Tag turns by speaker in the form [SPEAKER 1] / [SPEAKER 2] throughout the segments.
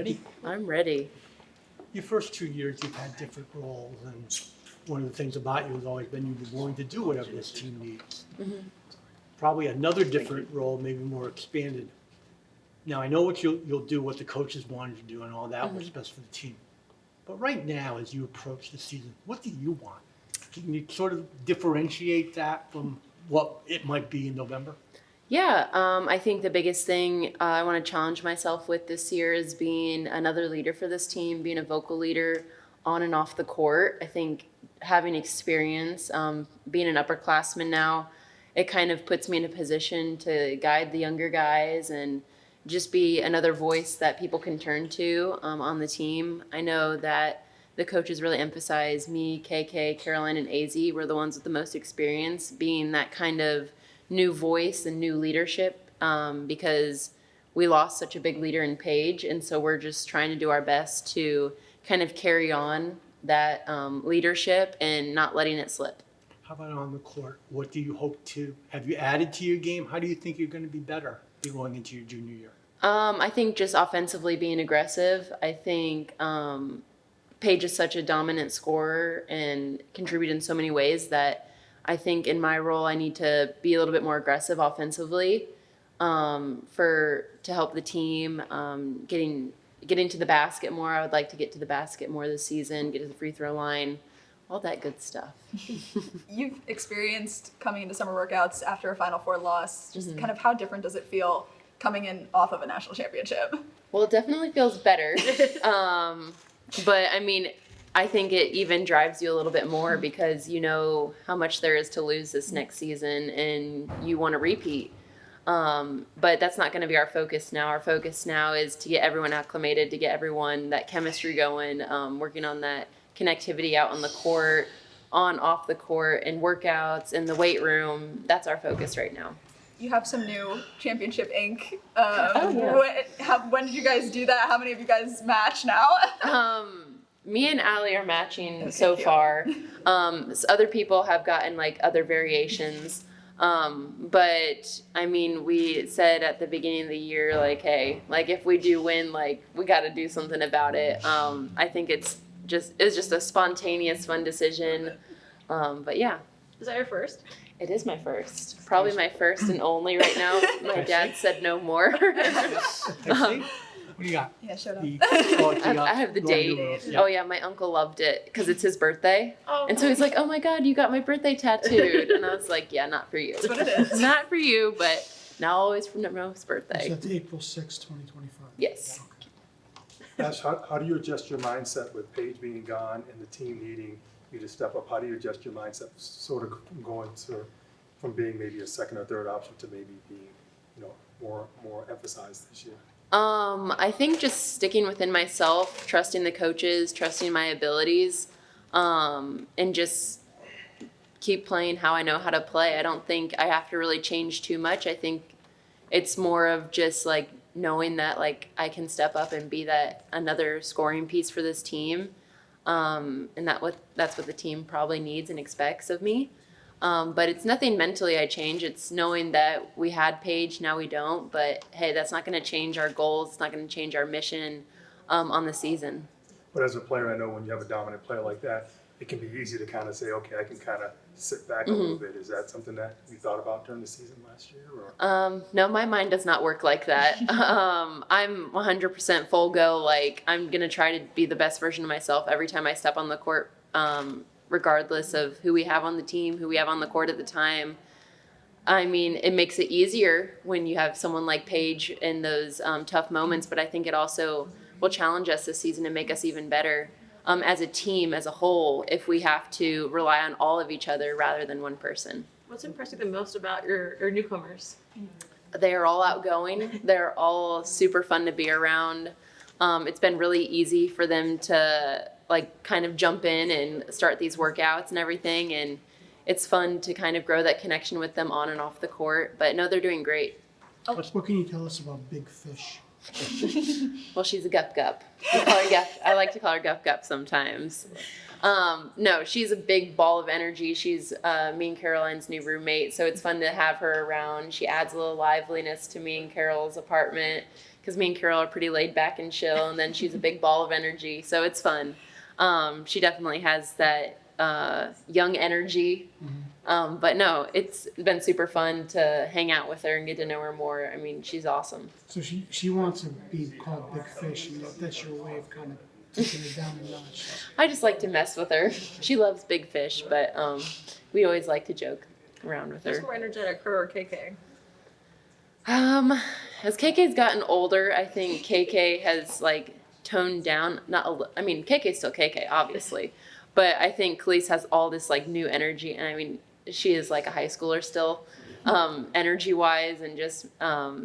[SPEAKER 1] Ready?
[SPEAKER 2] I'm ready.
[SPEAKER 1] Your first 2 years, you've had different roles, and one of the things about you has always been you've been willing to do whatever this team needs.
[SPEAKER 2] Mm-hmm.
[SPEAKER 1] Probably another different role, maybe more expanded. Now, I know what you'll do, what the coaches wanted to do, and all that, what's best for the team. But right now, as you approach the season, what do you want? Can you sort of differentiate that from what it might be in November?
[SPEAKER 2] Yeah, I think the biggest thing I want to challenge myself with this year is being another leader for this team, being a vocal leader on and off the court. I think having experience, being an upperclassman now, it kind of puts me in a position to guide the younger guys and just be another voice that people can turn to on the team. I know that the coaches really emphasize me, KK, Caroline, and AZ were the ones with the most experience, being that kind of new voice and new leadership because we lost such a big leader in Paige, and so we're just trying to do our best to kind of carry on that leadership and not letting it slip.
[SPEAKER 1] How about on the court? What do you hope to, have you added to your game? How do you think you're going to be better going into your junior year?
[SPEAKER 2] I think just offensively being aggressive. I think Paige is such a dominant scorer and contribute in so many ways that I think in my role I need to be a little bit more aggressive offensively to help the team getting to the basket more. I would like to get to the basket more this season, get to the free throw line, all that good stuff.
[SPEAKER 3] You've experienced coming into summer workouts after a Final Four loss. Just kind of how different does it feel coming in off of a national championship?
[SPEAKER 2] Well, it definitely feels better. But I mean, I think it even drives you a little bit more because you know how much there is to lose this next season and you want to repeat. But that's not going to be our focus now. Our focus now is to get everyone acclimated, to get everyone that chemistry going, working on that connectivity out on the court, off the court, and workouts in the weight room. That's our focus right now.
[SPEAKER 3] You have some new championship ink.
[SPEAKER 2] Yeah.
[SPEAKER 3] When did you guys do that? How many of you guys match now?
[SPEAKER 2] Me and Allie are matching
[SPEAKER 3] Okay,
[SPEAKER 2] so
[SPEAKER 3] cute.
[SPEAKER 2] far. Other people have gotten like other variations. But I mean, we said at the beginning of the year, like, hey, like if we do win, like we got to do something about it. I think it's just a spontaneous, fun decision. But yeah.
[SPEAKER 4] Is that your first?
[SPEAKER 2] It is my first. Probably my first and only right now. My dad said no more.
[SPEAKER 1] What do you got?
[SPEAKER 3] Yeah, showed up.
[SPEAKER 2] I have the date.
[SPEAKER 1] Yeah.
[SPEAKER 2] Oh yeah, my uncle loved it because it's his birthday.
[SPEAKER 4] Oh,
[SPEAKER 2] And so he's like, oh my God, you got my birthday tattooed. And I was like, yeah, not for you.
[SPEAKER 3] That's what it is.
[SPEAKER 2] Not for you, but now always for Nemo's
[SPEAKER 5] Is
[SPEAKER 2] birthday.
[SPEAKER 5] that April 6, 2025?
[SPEAKER 2] Yes.
[SPEAKER 6] Ash, how do you adjust your mindset with Paige being gone and the team needing you to step up? How do you adjust your mindset sort of from being maybe a second or third option to maybe being, more emphasized this year?
[SPEAKER 2] I think just sticking within myself, trusting the coaches, trusting my abilities, and just keep playing how I know how to play. I don't think I have to really change too much. I think it's more of just like knowing that like I can step up and be that another scoring piece for this team. And that's what the team probably needs and expects of me. But it's nothing mentally I change. It's knowing that we had Paige, now we don't. But hey, that's not going to change our goals. It's not going to change our mission on the season.
[SPEAKER 6] But as a player, I know when you have a dominant player like that, it can be easy to kind of say, okay, I can kind of sit back a little bit. Is that something that you thought about during the season last year? Or?
[SPEAKER 2] No, my mind does not work like that. I'm 100% full go. Like I'm going to try to be the best version of myself every time I step on the court. Regardless of who we have on the team, who we have on the court at the time. I mean, it makes it easier when you have someone like Paige in those tough moments, but I think it also will challenge us this season and make us even better as a team, as a whole, if we have to rely on all of each other rather than one person.
[SPEAKER 4] What's impressed you the most about your newcomers?
[SPEAKER 2] They are all outgoing. They're all super fun to be around. It's been really easy for them to like kind of jump in and start these workouts and everything. And it's fun to kind of grow that connection with them on and off the court. But no, they're doing great.
[SPEAKER 5] What can you tell us about Big Fish?
[SPEAKER 2] Well, she's a gup gup. We call her gup. I like to call her gup gup sometimes. No, she's a big ball of energy. She's me and Caroline's new roommate, so it's fun to have her around. She adds a little liveliness to me and Carol's apartment because me and Carol are pretty laid back and chill, and then she's a big ball of energy, so it's fun. She definitely has that young energy. But no, it's been super fun to hang out with her and get to know her more. I mean, she's awesome.
[SPEAKER 5] So she wants to be called Big Fish, and that's your way of kind of taking it down a notch.
[SPEAKER 2] I just like to mess with her. She loves big fish, but we always like to joke around with
[SPEAKER 4] Who's
[SPEAKER 2] her.
[SPEAKER 4] more energetic, her or KK?
[SPEAKER 2] As KK's gotten older, I think KK has like toned down. I mean, KK's still KK, obviously, but I think Khalees has all this like new energy, and I mean, she is like a high schooler still, energy wise, and just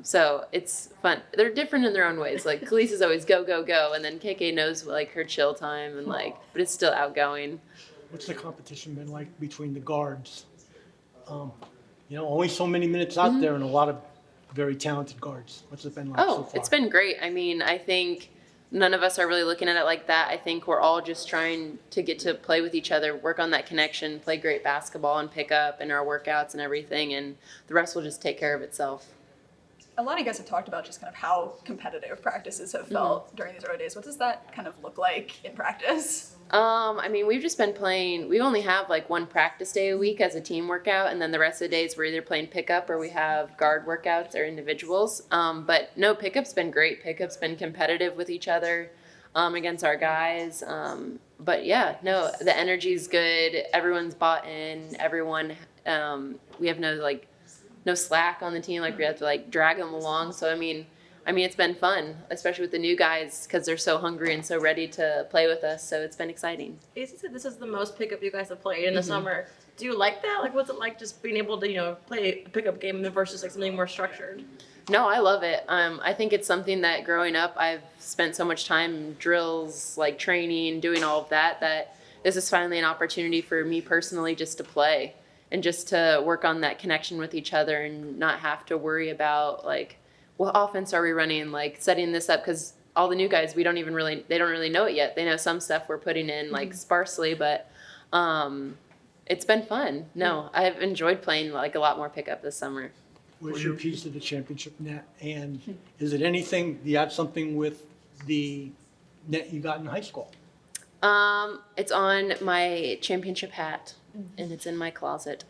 [SPEAKER 2] so it's fun. They're different in their own ways. Like Khalees is always go go go, and then KK knows like her chill time and like, but it's still outgoing.
[SPEAKER 1] What's the competition been like between the guards? Only so many minutes out there and a lot of very talented guards. What's it been like so far?
[SPEAKER 2] It's been great. I mean, I think none of us are really looking at it like that. I think we're all just trying to get to play with each other, work on that connection, play great basketball and pick up in our workouts and everything, and the rest will just take care of itself.
[SPEAKER 3] A lot of you guys have talked about just kind of how competitive practices have felt during these early days. What does that kind of look like in practice?
[SPEAKER 2] I mean, we've just been playing. We only have like one practice day a week as a team workout, and then the rest of the days we're either playing pickup or we have guard workouts or individuals. But no, pickup's been great. Pickup's been competitive with each other against our guys. But yeah, no, the energy's good. Everyone's bought in. Everyone, we have no slack on the team. Like we have to like drag them along. So I mean, it's been fun, especially with the new guys because they're so hungry and so ready to play with us. So it's been exciting.
[SPEAKER 4] Casey said this is the most pickup you guys have played in the summer. Do you like that? Like, what's it like just being able to, play a pickup game versus like something more structured?
[SPEAKER 2] No, I love it. I think it's something that growing up, I've spent so much time in drills, like training, doing all of that this is finally an opportunity for me personally just to play and just to work on that connection with each other and not have to worry about like, what offense are we running, like setting this up, because all the new guys, they don't really know it yet. They know some stuff we're putting in like sparsely, but it's been fun. No, I've enjoyed playing like a lot more pickup this summer.
[SPEAKER 1] Where's your piece of the championship net? And is it anything, do you have something with the net you got in high school?
[SPEAKER 2] It's on my championship hat, and it's in my closet.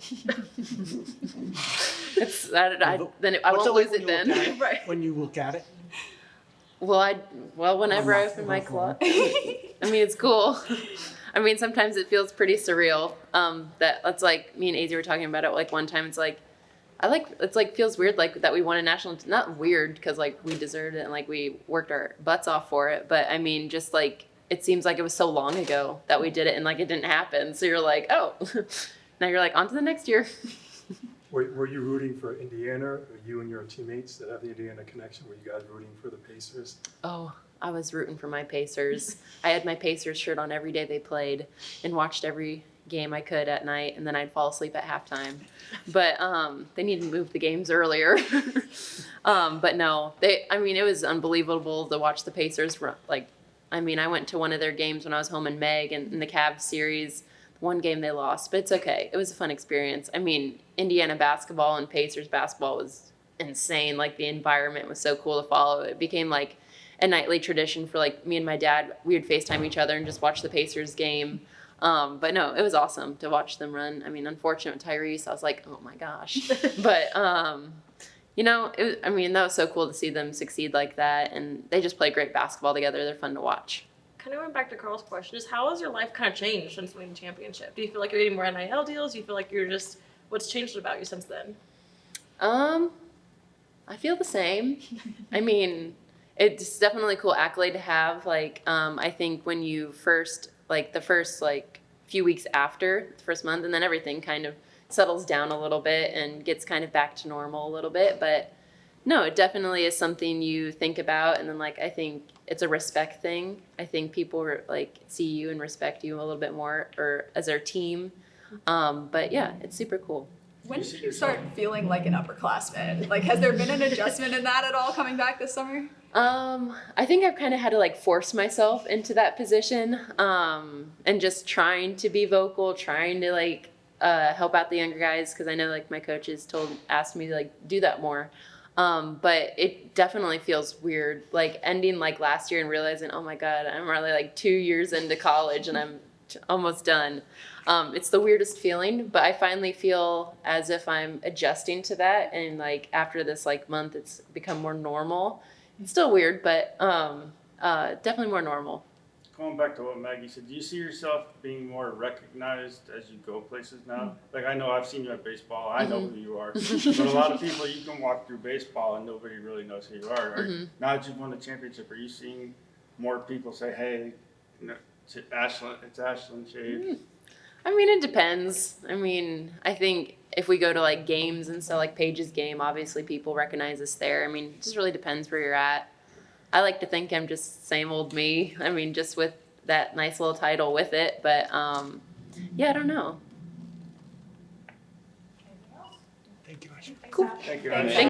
[SPEAKER 2] I
[SPEAKER 1] What's
[SPEAKER 2] won't
[SPEAKER 1] like
[SPEAKER 2] lose
[SPEAKER 1] when
[SPEAKER 2] it
[SPEAKER 1] you
[SPEAKER 2] then.
[SPEAKER 1] look at it?
[SPEAKER 4] Right.
[SPEAKER 1] When you look at it?
[SPEAKER 2] Whenever I open my closet, I mean, it's cool. I mean, sometimes it feels pretty surreal. That's like me and AZ were talking about it. Like one time, it's like feels weird like that we won a national. Not weird because like we deserved it and like we worked our butts off for it. But I mean, just like it seems like it was so long ago that we did it and like it didn't happen. So you're like, oh, now you're like on to the next year.
[SPEAKER 6] Were you rooting for Indiana, or you and your teammates that have the Indiana connection? Were you guys rooting for the Pacers?
[SPEAKER 2] Oh, I was rooting for my Pacers. I had my Pacers shirt on every day they played and watched every game I could at night, and then I'd fall asleep at halftime. But they need to move the games earlier. But no, it was unbelievable to watch the Pacers run. I went to one of their games when I was home in Meg and in the Cavs series. One game they lost, but it's okay. It was a fun experience. I mean, Indiana basketball and Pacers basketball was insane. Like the environment was so cool to follow. It became like a nightly tradition for like me and my dad. We would FaceTime each other and just watch the Pacers game. But no, it was awesome to watch them run. I mean, unfortunate with Tyrese, I was like, oh my gosh. But that was so cool to see them succeed like that. And they just play great basketball together. They're fun to watch.
[SPEAKER 4] Kind of went back to Carl's question, is how has your life kind of changed since winning the championship? Do you feel like you're getting more NIL deals? Do you feel like what's changed about you since then?
[SPEAKER 2] I feel the same. I mean, it's definitely a cool accolade to have. Like, I think when you first, like the first like few weeks after the first month, and then everything kind of settles down a little bit and gets kind of back to normal a little bit. But no, it definitely is something you think about. And then like, I think it's a respect thing. I think people like see you and respect you a little bit more or as their team. But yeah, it's super cool.
[SPEAKER 3] When did you start feeling like an upperclassman? Like, has there been an adjustment in that at all coming back this summer?
[SPEAKER 2] I think I've kind of had to like force myself into that position, and just trying to be vocal, trying to like help out the younger guys, because I know like my coaches asked me to like do that more. But it definitely feels weird, like ending like last year and realizing, oh my God, I'm really like 2 years into college and I'm almost done. It's the weirdest feeling, but I finally feel as if I'm adjusting to that. And like after this like month, it's become more normal. It's still weird, but definitely more normal.
[SPEAKER 7] Going back to what Maggie said, do you see yourself being more recognized as you go places now? Like, I know I've seen you at baseball. I know who you are. But a lot of people, you can walk through baseball and nobody really knows who you are. Now that you've won the championship, are you seeing more people say, hey, it's Ashlynn Shade?
[SPEAKER 2] I mean, it depends. I mean, I think if we go to like games and so like Paige's game, obviously people recognize us there. I mean, it just really depends where you're at. I like to think I'm just same old me. I mean, just with that nice little title with it. But yeah, I don't know.
[SPEAKER 1] Thank you, Ashley.
[SPEAKER 2] Cool.
[SPEAKER 7] Thank you.
[SPEAKER 2] Thank